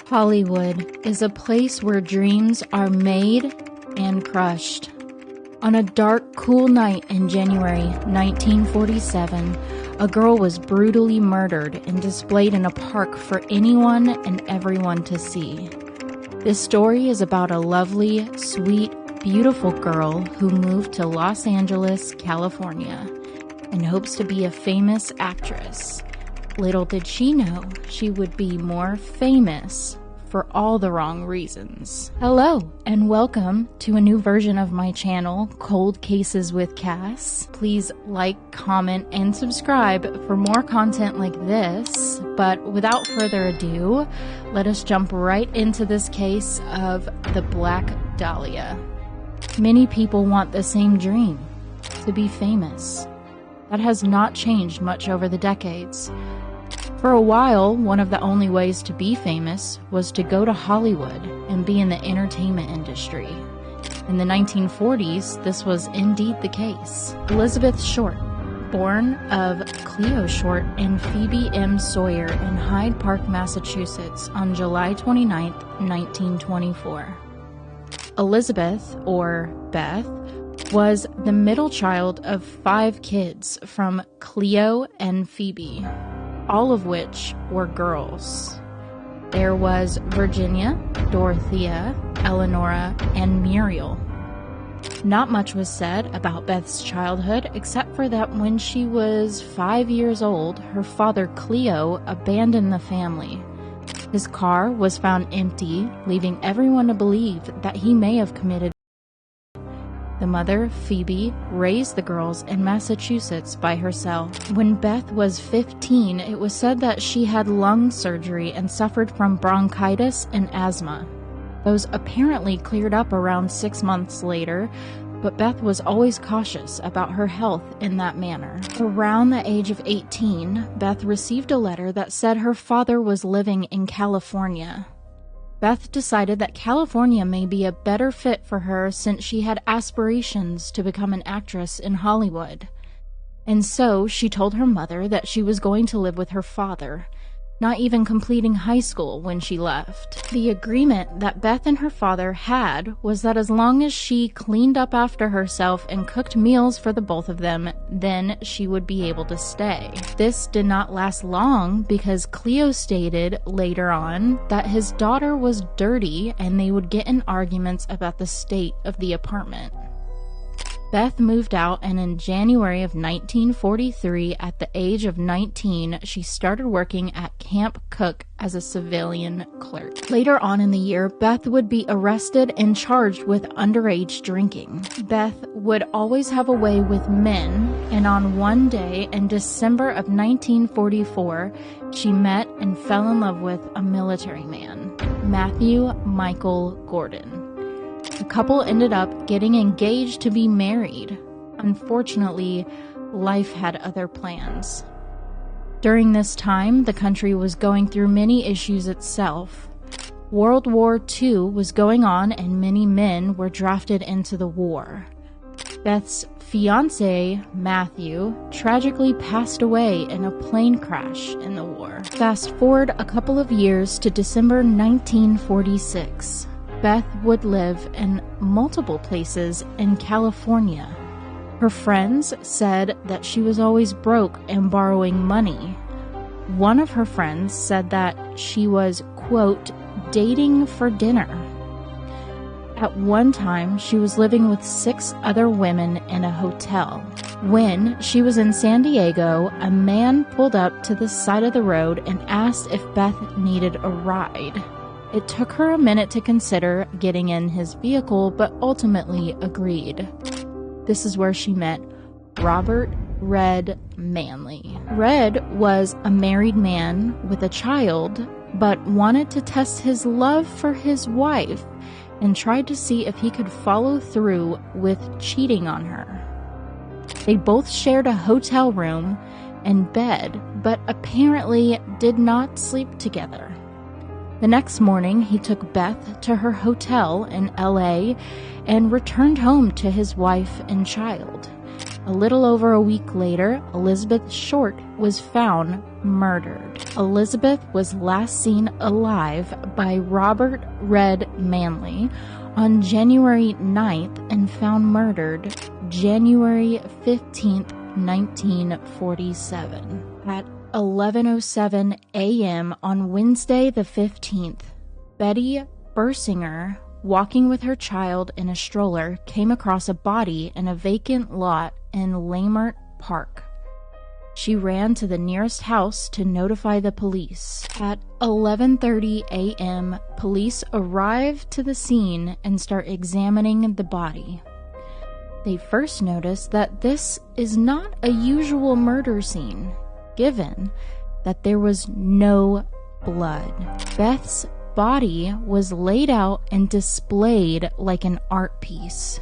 Hollywood is a place where dreams are made and crushed. On a dark, cool night in January 1947, a girl was brutally murdered and displayed in a park for anyone and everyone to see. This story is about a lovely, sweet, beautiful girl who moved to Los Angeles, California, and hopes to be a famous actress. Little did she know she would be more famous for all the wrong reasons. Hello, and welcome to a new version of my channel, Cold Cases with Kass. Please like, comment, and subscribe for more content like this. But without further ado, let us jump right into this case of the Black Dahlia. Many people want the same dream, to be famous. That has not changed much over the decades. For a while, one of the only ways to be famous was to go to Hollywood and be in the entertainment industry. In the 1940s, this was indeed the case. Elizabeth Short, born of Cleo Short and Phoebe M. Sawyer in Hyde Park, Massachusetts on July 29, 1924. Elizabeth, or Beth, was the middle child of 5 kids from Cleo and Phoebe, all of which were girls. There was Virginia, Dorothea, Eleanora, and Muriel. Not much was said about Beth's childhood, except for that when she was 5 years old, her father Cleo abandoned the family. His car was found empty, leaving everyone to believe that he may have committed. The mother, Phoebe, raised the girls in Massachusetts by herself. When Beth was 15, it was said that she had lung surgery and suffered from bronchitis and asthma. Those apparently cleared up around 6 months later, but Beth was always cautious about her health in that manner. Around the age of 18, Beth received a letter that said her father was living in California. Beth decided that California may be a better fit for her since she had aspirations to become an actress in Hollywood. And so she told her mother that she was going to live with her father, not even completing high school when she left. The agreement that Beth and her father had was that as long as she cleaned up after herself and cooked meals for the both of them, then she would be able to stay. This did not last long because Cleo stated later on that his daughter was dirty and they would get in arguments about the state of the apartment. Beth moved out, and in January of 1943, at the age of 19, she started working at Camp Cook as a civilian clerk. Later on in the year, Beth would be arrested and charged with underage drinking. Beth would always have a way with men, and on one day in December of 1944, she met and fell in love with a military man, Matthew Michael Gordon. The couple ended up getting engaged to be married. Unfortunately, life had other plans. During this time, the country was going through many issues itself. World War II was going on and many men were drafted into the war. Beth's fiancé, Matthew, tragically passed away in a plane crash in the war. Fast forward a couple of years to December 1946. Beth would live in multiple places in California. Her friends said that she was always broke and borrowing money. One of her friends said that she was, quote, dating for dinner. At one time, she was living with 6 other women in a hotel. When she was in San Diego, a man pulled up to the side of the road and asked if Beth needed a ride. It took her a minute to consider getting in his vehicle, but ultimately agreed. This is where she met Robert Red Manley. Red was a married man with a child, but wanted to test his love for his wife and tried to see if he could follow through with cheating on her. They both shared a hotel room and bed, but apparently did not sleep together. The next morning, he took Beth to her hotel in LA and returned home to his wife and child. A little over a week later, Elizabeth Short was found murdered. Elizabeth was last seen alive by Robert Red Manley on January 9th and found murdered January 15th, 1947. At 11:07 a.m. on Wednesday the 15th, Betty Bersinger, walking with her child in a stroller, came across a body in a vacant lot in Lamert Park. She ran to the nearest house to notify the police. At 11:30 a.m., police arrive to the scene and start examining the body. They first notice that this is not a usual murder scene, given that there was no blood. Beth's body was laid out and displayed like an art piece.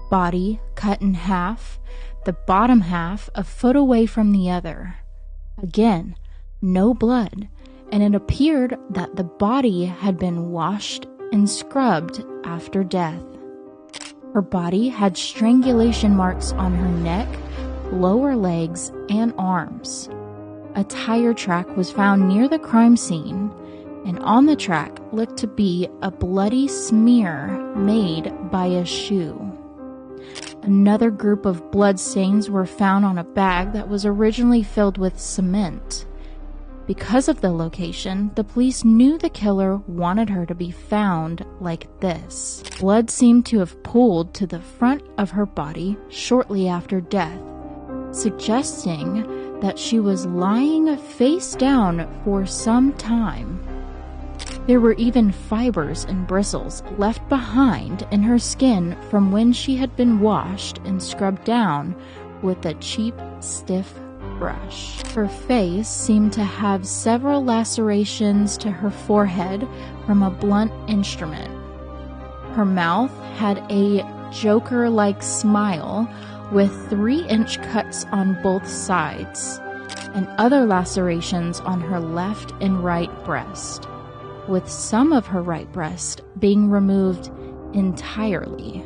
Body cut in half, the bottom half a foot away from the other. Again, no blood, and it appeared that the body had been washed and scrubbed after death. Her body had strangulation marks on her neck, lower legs, and arms. A tire track was found near the crime scene, and on the track looked to be a bloody smear made by a shoe. Another group of blood stains were found on a bag that was originally filled with cement. Because of the location, the police knew the killer wanted her to be found like this. Blood seemed to have pooled to the front of her body shortly after death, suggesting that she was lying face down for some time. There were even fibers and bristles left behind in her skin from when she had been washed and scrubbed down with a cheap, stiff brush. Her face seemed to have several lacerations to her forehead from a blunt instrument. Her mouth had a Joker-like smile with 3-inch cuts on both sides, and other lacerations on her left and right breast, with some of her right breast being removed entirely.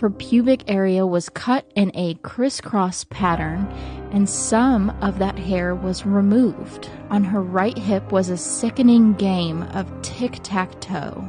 Her pubic area was cut in a crisscross pattern, and some of that hair was removed. On her right hip was a sickening game of tic-tac-toe.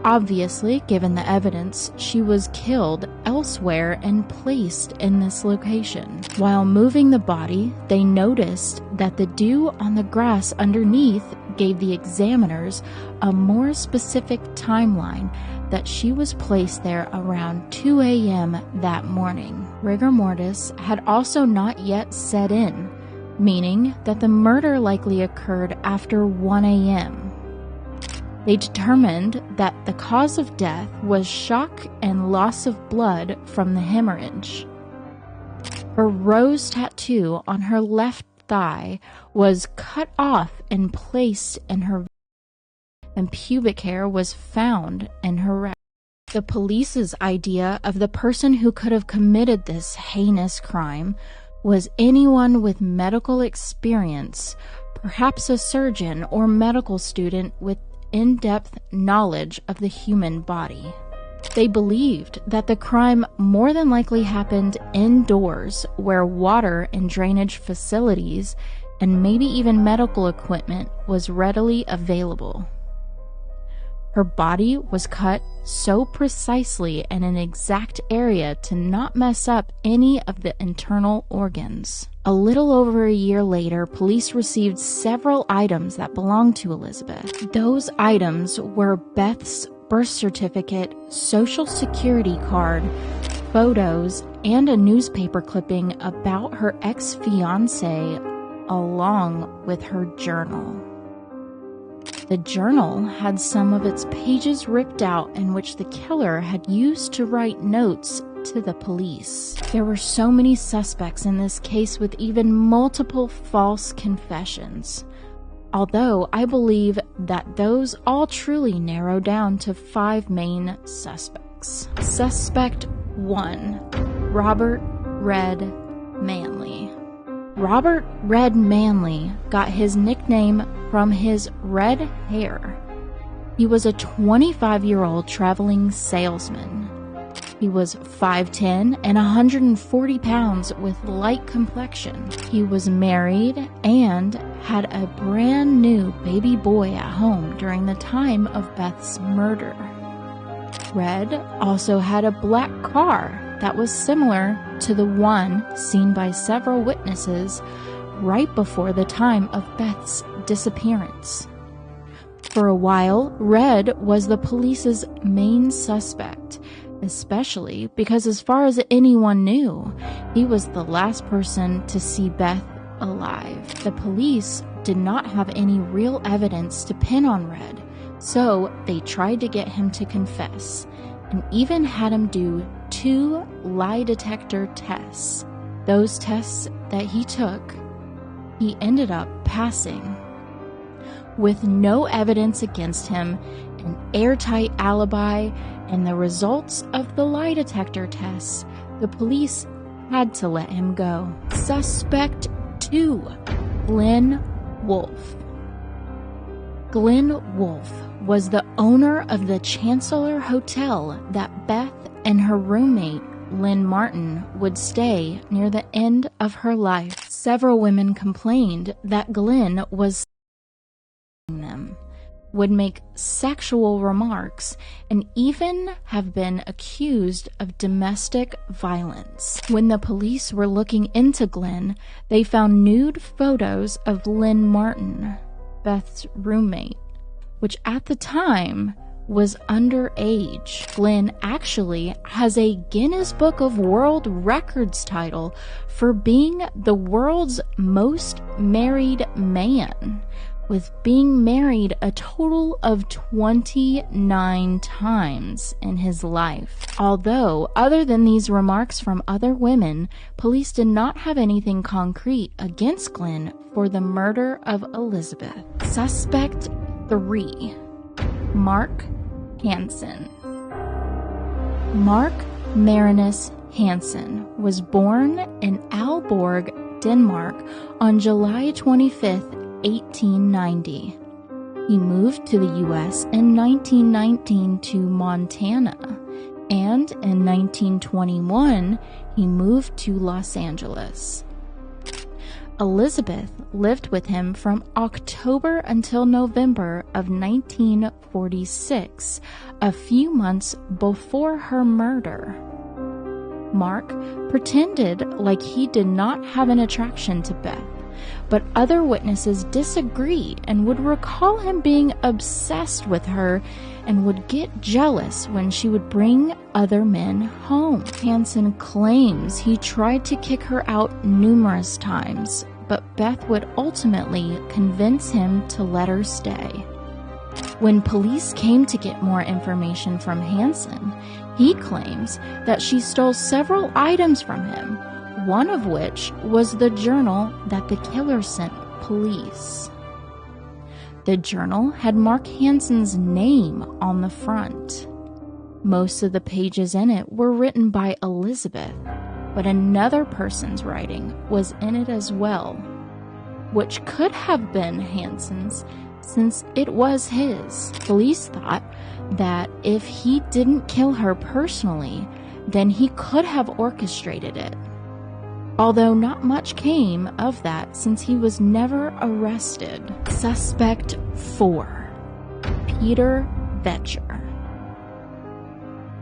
Obviously, given the evidence, she was killed elsewhere and placed in this location. While moving the body, they noticed that the dew on the grass underneath gave the examiners a more specific timeline that she was placed there around 2 a.m. that morning. Rigor mortis had also not yet set in, meaning that the murder likely occurred after 1 a.m. They determined that the cause of death was shock and loss of blood from the hemorrhage. Her rose tattoo on her left thigh was cut off and placed in her, and pubic hair was found in her rectum. The police's idea of the person who could have committed this heinous crime was anyone with medical experience, perhaps a surgeon or medical student with in-depth knowledge of the human body. They believed that the crime more than likely happened indoors, where water and drainage facilities and maybe even medical equipment was readily available. Her body was cut so precisely in an exact area to not mess up any of the internal organs. A little over a year later, police received several items that belonged to Elizabeth. Those items were Beth's birth certificate, social security card, photos, and a newspaper clipping about her ex-fiancé, along with her journal. The journal had some of its pages ripped out in which the killer had used to write notes to the police. There were so many suspects in this case with even multiple false confessions, although I believe that those all truly narrow down to 5 main suspects. Suspect 1, Robert Red Manley. Robert Red Manley got his nickname from his red hair. He was a 25-year-old traveling salesman. He was 5'10" and 140 pounds with light complexion. He was married and had a brand new baby boy at home during the time of Beth's murder. Red also had a black car that was similar to the one seen by several witnesses right before the time of Beth's disappearance. For a while, Red was the police's main suspect, especially because as far as anyone knew, he was the last person to see Beth alive. The police did not have any real evidence to pin on Red, so they tried to get him to confess, and even had him do 2 lie detector tests. Those tests that he took, he ended up passing. With no evidence against him, an airtight alibi, and the results of the lie detector tests, the police had to let him go. Suspect 2, Glenn Wolfe. Glenn Wolfe was the owner of the Chancellor Hotel that Beth and her roommate, Lynn Martin, would stay near the end of her life. Several women complained that Glenn was them, would make sexual remarks, and even have been accused of domestic violence. When the police were looking into Glenn, they found nude photos of Lynn Martin, Beth's roommate, which at the time was underage. Glenn actually has a Guinness Book of World Records title for being the world's most married man, with being married a total of 29 times in his life. Although, other than these remarks from other women, police did not have anything concrete against Glenn for the murder of Elizabeth. Suspect 3, Mark Hansen. Mark Marinus Hansen was born in Aalborg, Denmark on July 25th, 1890. He moved to the U.S. in 1919 to Montana, and in 1921 he moved to Los Angeles. Elizabeth lived with him from October until November of 1946, a few months before her murder. Mark pretended like he did not have an attraction to Beth, but other witnesses disagreed and would recall him being obsessed with her and would get jealous when she would bring other men home. Hansen claims he tried to kick her out numerous times, but Beth would ultimately convince him to let her stay. When police came to get more information from Hansen, he claims that she stole several items from him, one of which was the journal that the killer sent police. The journal had Mark Hansen's name on the front. Most of the pages in it were written by Elizabeth, but another person's writing was in it as well, which could have been Hansen's since it was his. Police thought that if he didn't kill her personally, then he could have orchestrated it. Although not much came of that since he was never arrested. Suspect 4, Peter Vetcher.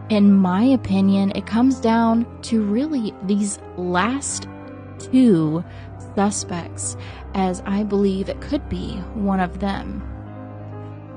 In my opinion, it comes down to really these last 2 suspects, as I believe it could be one of them.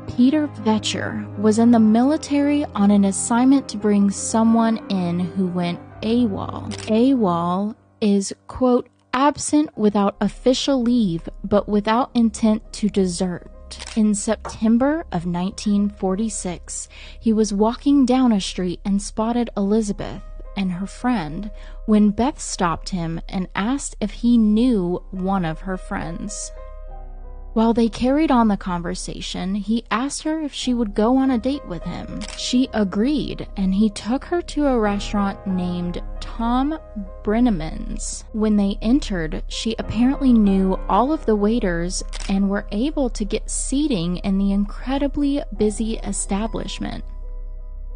Peter Vetcher was in the military on an assignment to bring someone in who went AWOL. AWOL is, quote, absent without official leave, but without intent to desert. In September of 1946, he was walking down a street and spotted Elizabeth and her friend when Beth stopped him and asked if he knew one of her friends. While they carried on the conversation, he asked her if she would go on a date with him. She agreed, and he took her to a restaurant named Tom Brenneman's. When they entered, she apparently knew all of the waiters and were able to get seating in the incredibly busy establishment.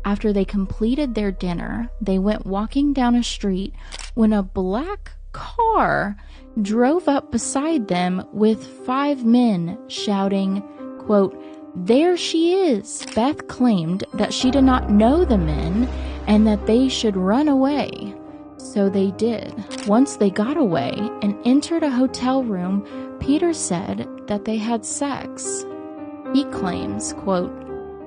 After they completed their dinner, they went walking down a street when a black car drove up beside them with 5 men shouting, quote, "There she is." Beth claimed that she did not know the men and that they should run away. So they did. Once they got away and entered a hotel room, Peter said that they had sex. He claims, quote,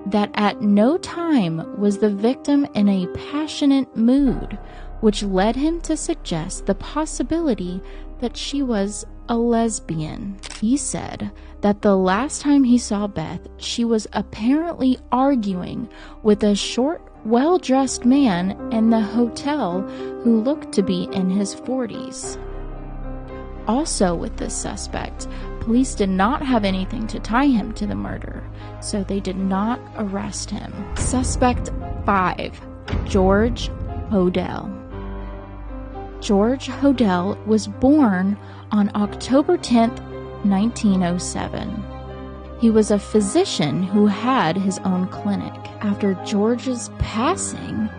that at no time was the victim in a passionate mood, which led him to suggest the possibility that she was a lesbian. He said that the last time he saw Beth, she was apparently arguing with a short, well-dressed man in the hotel who looked to be in his 40s. Also with this suspect, police did not have anything to tie him to the murder, so they did not arrest him. Suspect 5, George Hodel. George Hodel was born on October 10th, 1907. He was a physician who had his own clinic. After George's passing,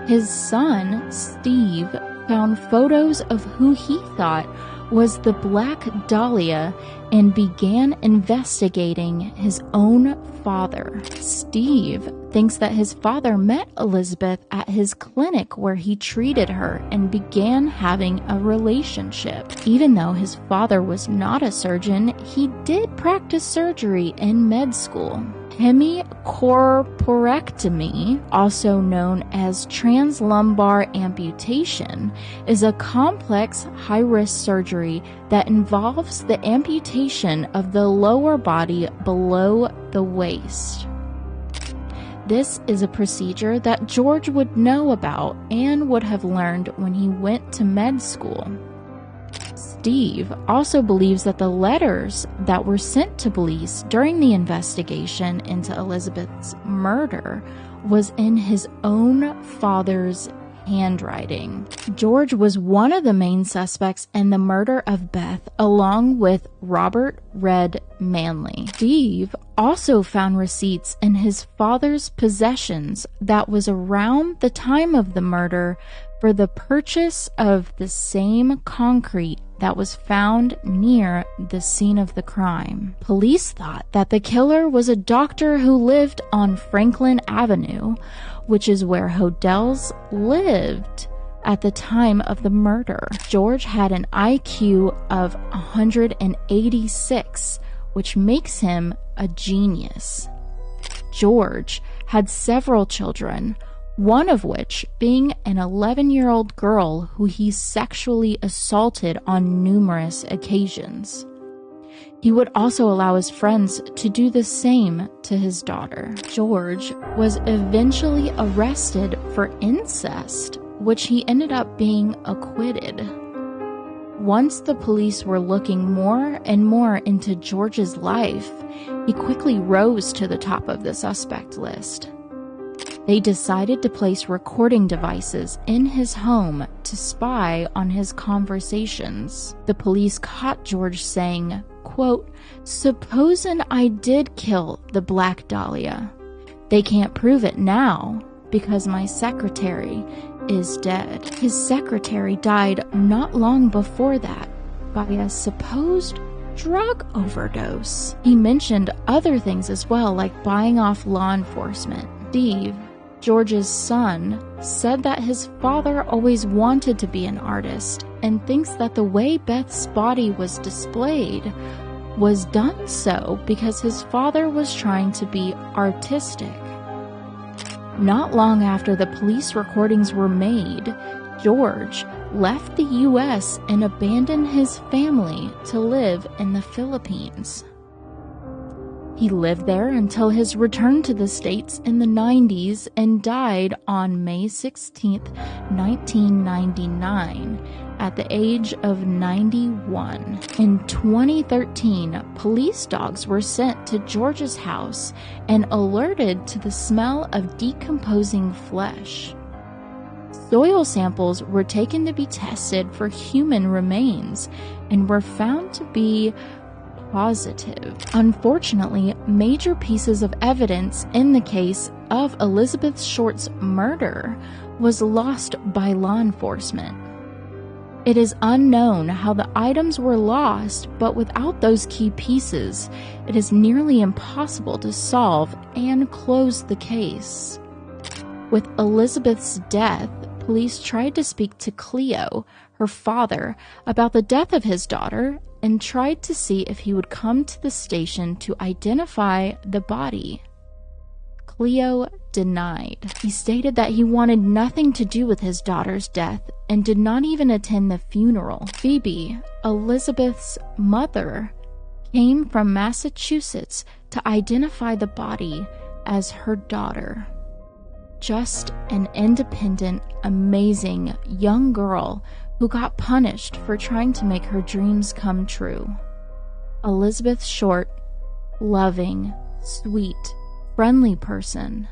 his son, Steve, found photos of who he thought was the Black Dahlia and began investigating his own father. Steve thinks that his father met Elizabeth at his clinic where he treated her and began having a relationship. Even though his father was not a surgeon, he did practice surgery in med school. Hemicorporectomy, also known as translumbar amputation, is a complex, high-risk surgery that involves the amputation of the lower body below the waist. This is a procedure that George would know about and would have learned when he went to med school. Steve also believes that the letters that were sent to police during the investigation into Elizabeth's murder was in his own father's handwriting. George was one of the main suspects in the murder of Beth, along with Robert Red Manley. Steve also found receipts in his father's possessions that was around the time of the murder for the purchase of the same concrete that was found near the scene of the crime. Police thought that the killer was a doctor who lived on Franklin Avenue, which is where Hodels lived at the time of the murder. George had an IQ of 186, which makes him a genius. George had several children, one of which being an 11-year-old girl who he sexually assaulted on numerous occasions. He would also allow his friends to do the same to his daughter. George was eventually arrested for incest, which he ended up being acquitted. Once the police were looking more and more into George's life, he quickly rose to the top of the suspect list. They decided to place recording devices in his home to spy on his conversations. The police caught George saying, quote, "Supposin' I did kill the Black Dahlia. They can't prove it now because my secretary is dead." His secretary died not long before that by a supposed drug overdose. He mentioned other things as well, like buying off law enforcement. Steve, George's son, said that his father always wanted to be an artist and thinks that the way Beth's body was displayed was done so because his father was trying to be artistic. Not long after the police recordings were made, George left the U.S. and abandoned his family to live in the Philippines. He lived there until his return to the States in the 90s and died on May 16, 1999, at the age of 91. In 2013, police dogs were sent to George's house and alerted to the smell of decomposing flesh. Soil samples were taken to be tested for human remains and were found to be positive. Unfortunately, major pieces of evidence in the case of Elizabeth Short's murder was lost by law enforcement. It is unknown how the items were lost, but without those key pieces, it is nearly impossible to solve and close the case. With Elizabeth's death, police tried to speak to Cleo, her father, about the death of his daughter and tried to see if he would come to the station to identify the body. Cleo denied. He stated that he wanted nothing to do with his daughter's death and did not even attend the funeral. Phoebe, Elizabeth's mother, came from Massachusetts to identify the body as her daughter. Just an independent, amazing young girl who got punished for trying to make her dreams come true. Elizabeth Short, loving, sweet, friendly person,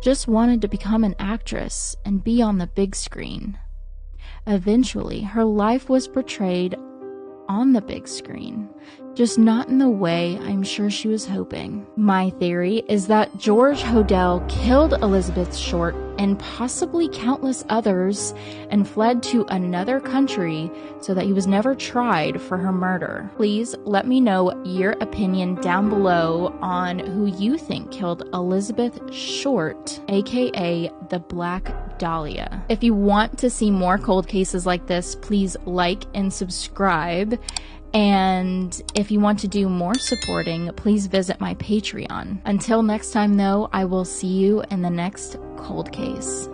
just wanted to become an actress and be on the big screen. Eventually, her life was portrayed on the big screen, just not in the way I'm sure she was hoping. My theory is that George Hodel killed Elizabeth Short and possibly countless others and fled to another country so that he was never tried for her murder. Please let me know your opinion down below on who you think killed Elizabeth Short, aka the Black Dahlia. If you want to see more cold cases like this, please like and subscribe. And if you want to do more supporting, please visit my Patreon. Until next time though, I will see you in the next cold case.